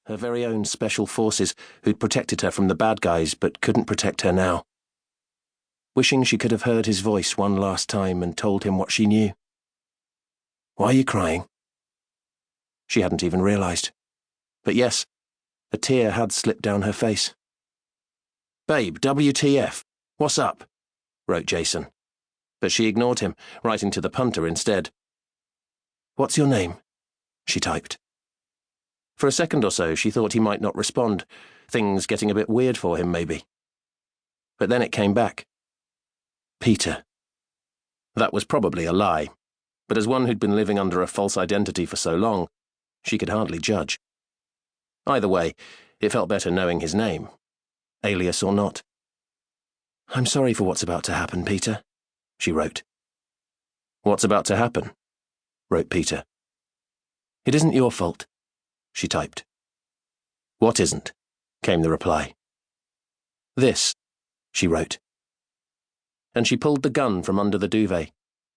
her very own special forces who'd protected her from the bad guys but couldn't protect her now. Wishing she could have heard his voice one last time and told him what she knew. "Why are you crying?" She hadn't even realized. But yes, a tear had slipped down her face. "Babe, WTF? What's up?" wrote Jason. But she ignored him, writing to the punter instead. "What's your name?" she typed. For a second or so, she thought he might not respond, things getting a bit weird for him, maybe. But then it came back. Peter. That was probably a lie, but as one who'd been living under a false identity for so long, she could hardly judge. Either way, it felt better knowing his name, alias or not. "I'm sorry for what's about to happen, Peter," she wrote. "What's about to happen?" wrote Peter. "It isn't your fault," she typed. "What isn't?" came the reply. "This," she wrote. And she pulled the gun from under the duvet,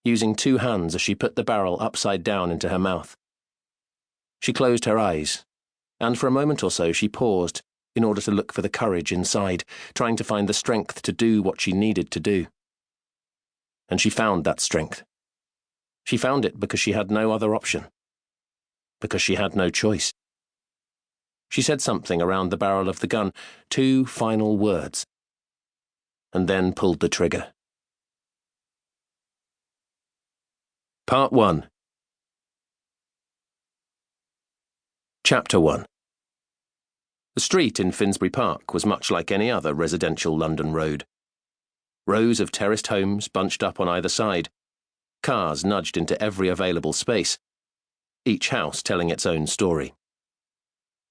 using 2 hands as she put the barrel upside down into her mouth. She closed her eyes, and for a moment or so she paused in order to look for the courage inside, trying to find the strength to do what she needed to do. And she found that strength. She found it because she had no other option. Because she had no choice. She said something around the barrel of the gun, 2 final words, and then pulled the trigger. Part 1. Chapter 1. The street in Finsbury Park was much like any other residential London road. Rows of terraced homes bunched up on either side, cars nudged into every available space, each house telling its own story.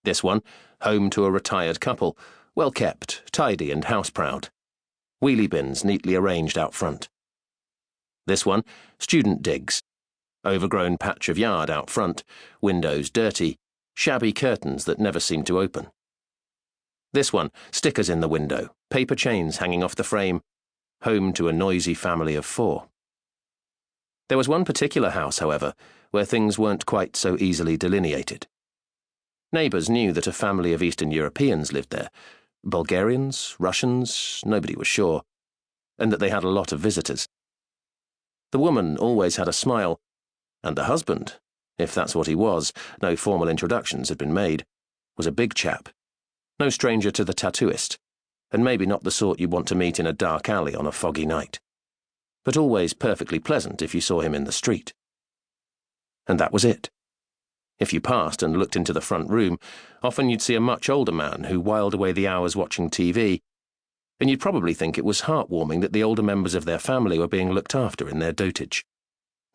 This one, home to a retired couple, well kept, tidy and house-proud. Wheelie bins neatly arranged out front. This one, student digs. Overgrown patch of yard out front, windows dirty, shabby curtains that never seemed to open. This one, stickers in the window, paper chains hanging off the frame, home to a noisy family of 4. There was one particular house, however, where things weren't quite so easily delineated. Neighbours knew that a family of Eastern Europeans lived there, Bulgarians, Russians, nobody was sure, and that they had a lot of visitors. The woman always had a smile, and the husband, if that's what he was, no formal introductions had been made, was a big chap, no stranger to the tattooist, and maybe not the sort you want to meet in a dark alley on a foggy night, but always perfectly pleasant if you saw him in the street. And that was it. If you passed and looked into the front room, often you'd see a much older man who whiled away the hours watching TV, and you'd probably think it was heartwarming that the older members of their family were being looked after in their dotage.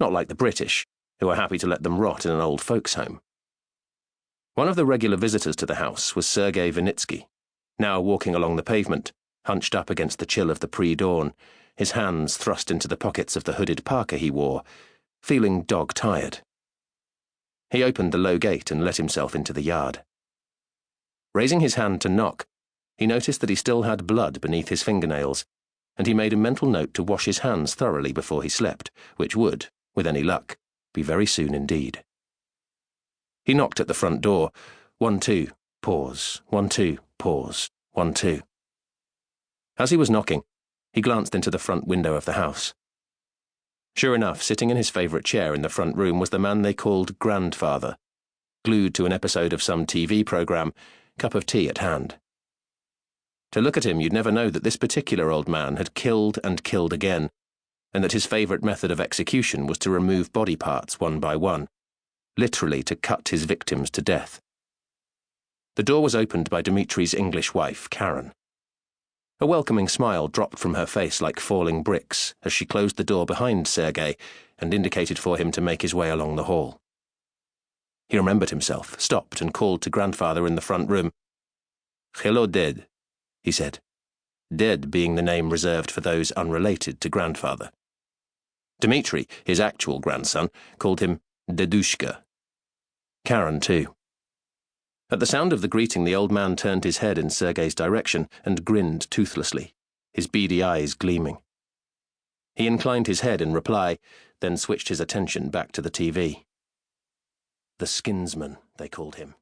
Not like the British, who are happy to let them rot in an old folks' home. One of the regular visitors to the house was Sergei Vinitsky, now walking along the pavement, hunched up against the chill of the pre-dawn, his hands thrust into the pockets of the hooded parka he wore, feeling dog-tired. He opened the low gate and let himself into the yard. Raising his hand to knock, he noticed that he still had blood beneath his fingernails, and he made a mental note to wash his hands thoroughly before he slept, which would, with any luck, be very soon indeed. He knocked at the front door. 1, 2, pause. 1, 2, pause. 1, 2. As he was knocking, he glanced into the front window of the house. Sure enough, sitting in his favourite chair in the front room was the man they called Grandfather, glued to an episode of some TV programme, cup of tea at hand. To look at him, you'd never know that this particular old man had killed and killed again, and that his favourite method of execution was to remove body parts one by one, literally to cut his victims to death. The door was opened by Dmitri's English wife, Karen. A welcoming smile dropped from her face like falling bricks as she closed the door behind Sergei and indicated for him to make his way along the hall. He remembered himself, stopped and called to Grandfather in the front room. "Hello, Dad," he said, Dad being the name reserved for those unrelated to Grandfather. Dmitri, his actual grandson, called him Dedushka. Karen, too. At the sound of the greeting, the old man turned his head in Sergei's direction and grinned toothlessly, his beady eyes gleaming. He inclined his head in reply, then switched his attention back to the TV. The Skinsman, they called him.